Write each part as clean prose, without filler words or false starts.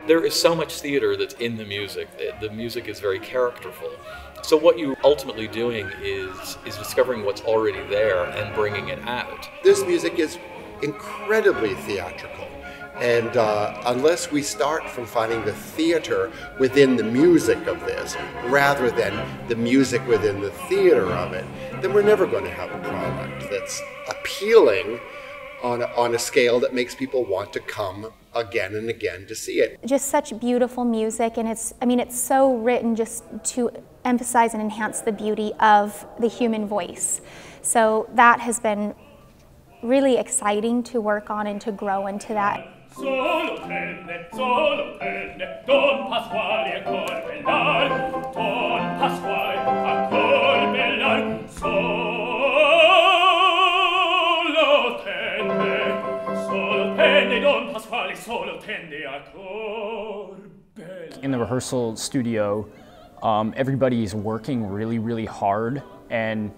There is so much theater that's in the music. The music is very characterful. So what you're ultimately doing is discovering what's already there and bringing it out. This music is incredibly theatrical. And unless we start from finding the theater within the music of this, rather than the music within the theater of it, then we're never going to have a product that's appealing on a scale that makes people want to come again and again to see it. Just such beautiful music, and it's so written just to emphasize and enhance the beauty of the human voice. So that has been really exciting to work on and to grow into that. Solo tende, Don Pasquale a corbellar, Don Pasquale a corbellar, solo tende, Don Pasquale solo tende a corbellar. In the rehearsal studio, everybody is working really, really hard, and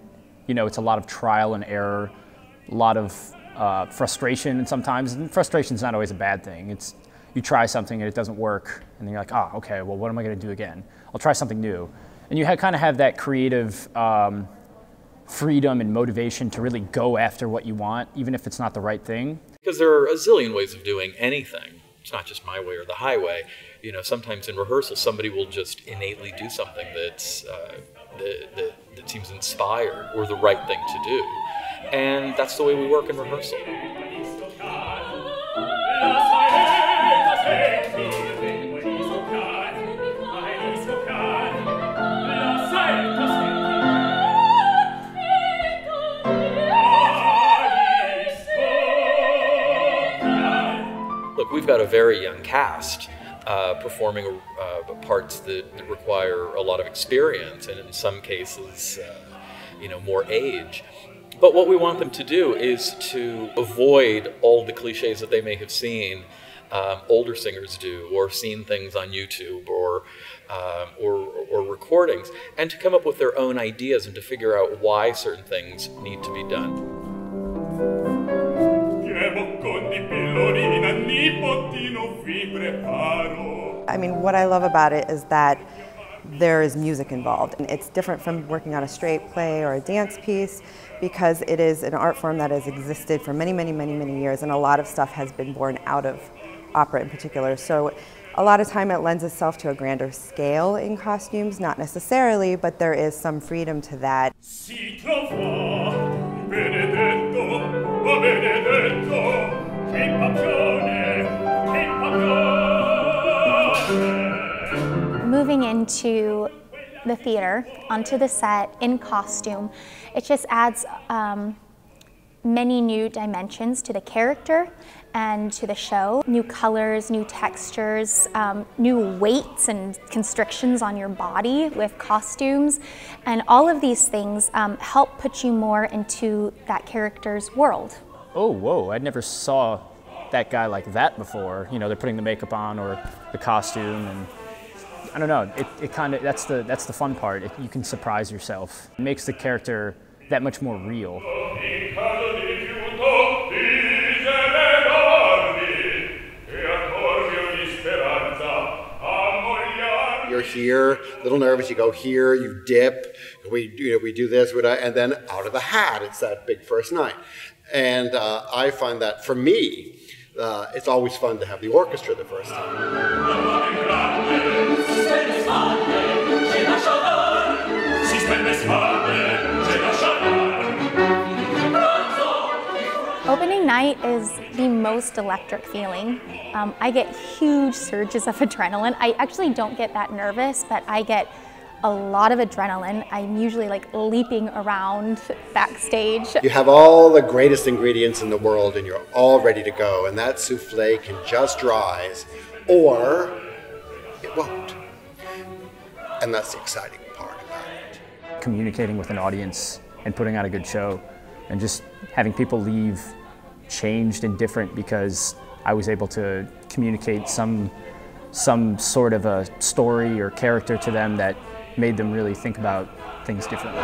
it's a lot of trial and error, a lot of frustration, and sometimes, and frustration is not always a bad thing. It's you try something and it doesn't work, and then you're like, oh, okay, well, what am I going to do again? I'll try something new. And you kind of have that creative freedom and motivation to really go after what you want, even if it's not the right thing. Because there are a zillion ways of doing anything. It's not just my way or the highway. Sometimes in rehearsal, somebody will just innately do something that's that seems inspired or the right thing to do. And that's the way we work in rehearsal. Look, we've got a very young cast performing parts that require a lot of experience, and in some cases, more age. But what we want them to do is to avoid all the cliches that they may have seen older singers do, or seen things on YouTube or recordings, and to come up with their own ideas and to figure out why certain things need to be done. I mean, what I love about it is that there is music involved. And it's different from working on a straight play or a dance piece, because it is an art form that has existed for many, many, many, many years, and a lot of stuff has been born out of opera in particular. So a lot of time it lends itself to a grander scale in costumes, not necessarily, but there is some freedom to that. Moving into the theater, onto the set, in costume, it just adds many new dimensions to the character and to the show. New colors, new textures, new weights and constrictions on your body with costumes. And all of these things help put you more into that character's world. Oh, whoa, I never saw that guy like that before. They're putting the makeup on or the costume, and I don't know, it kind of, that's the fun part. You can surprise yourself. It makes the character that much more real. You're here, a little nervous, you go here, you dip, we do this, and then out of the hat, it's that big first night. And I find that, for me, it's always fun to have the orchestra the first time. Opening night is the most electric feeling. I get huge surges of adrenaline. I actually don't get that nervous, but I get a lot of adrenaline. I'm usually like leaping around backstage. You have all the greatest ingredients in the world and you're all ready to go, and that souffle can just rise, or it won't. And that's the exciting part about it. Communicating with an audience and putting on a good show, and just having people leave changed and different because I was able to communicate some sort of a story or character to them that made them really think about things differently.